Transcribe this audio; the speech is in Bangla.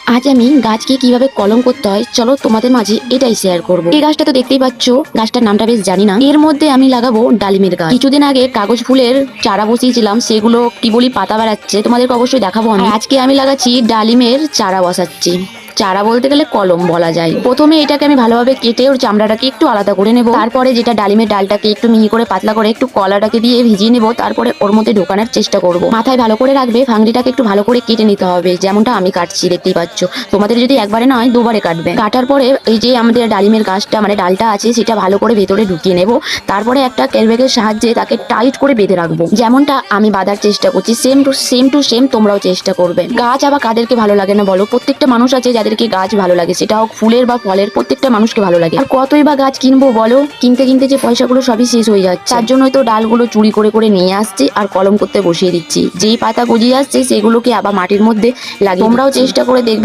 আজ আমি গাছকে কিভাবে কলম করতে হয় চলো তোমাদের মাঝে এটাই শেয়ার করব। এই গাছটা তো দেখতেই পাচ্ছ, গাছটার নামটা বেশ জানি না। এর মধ্যে আমি লাগাবো ডালিমের গাছ। কিছুদিন আগে কাগজ ফুলের চারা বসিয়েছিলাম, সেগুলো কি বলি পাতা বেড়াচ্ছে, তোমাদেরকে অবশ্যই দেখাবো। আমি আজকে আমি লাগাচ্ছি ডালিমের চারা বসাচ্ছি। চারা বলতে গেলে কলম বলা যায়। প্রথমে এটাকে আমি ভালোভাবে কেটে ওর চামড়াটাকে একটু আলাদা করে নেব। তারপরে যেটা ডালিমের ডালটাকে একটু মিহি করে পাতলা করে একটু কলাটাকে দিয়ে ভিজিয়ে নেব। তারপরে ওর মধ্যে ঢোকানোর চেষ্টা করব। মাথায় ভালো করে রাখবে, ফাংড়িটাকে একটু ভালো করে কেটে নিতে হবে, যেমনটা আমি কাটছি দেখতেই পাচ্ছ। তোমাদের যদি একবারে নয় দুবারে কাটবে। কাটার পরে এই যে আমাদের ডালিমের গাছটা মানে ডালটা আছে সেটা ভালো করে ভেতরে ঢুকিয়ে নেব। তারপরে একটা ক্যালবেগের সাহায্যে তাকে টাইট করে বেঁধে রাখবো, যেমনটা আমি বাঁধার চেষ্টা করছি। সেম টু সেম তোমরাও চেষ্টা করবে। গাছ আবার কাদেরকে ভালো লাগে না বলো? প্রত্যেকটা মানুষ আছে যাদেরকে গাছ ভালো লাগে, সেটা হোক ফুলের বা ফলের, প্রত্যেকটা মানুষকে ভালো লাগে। আর কতই বা গাছ কিনবো বলো, কিনতে কিনতে যে পয়সাগুলো সবই শেষ হয়ে যাচ্ছে। তার জন্যই তো ডালগুলো চুরি করে করে নিয়ে আসছি আর কলম করতে বসিয়ে দিচ্ছি। যেই পাতা গজিয়ে আসছে সেগুলোকে আবার মাটির মধ্যে লাগিয়ে। তোমরাও চেষ্টা করে দেখবে,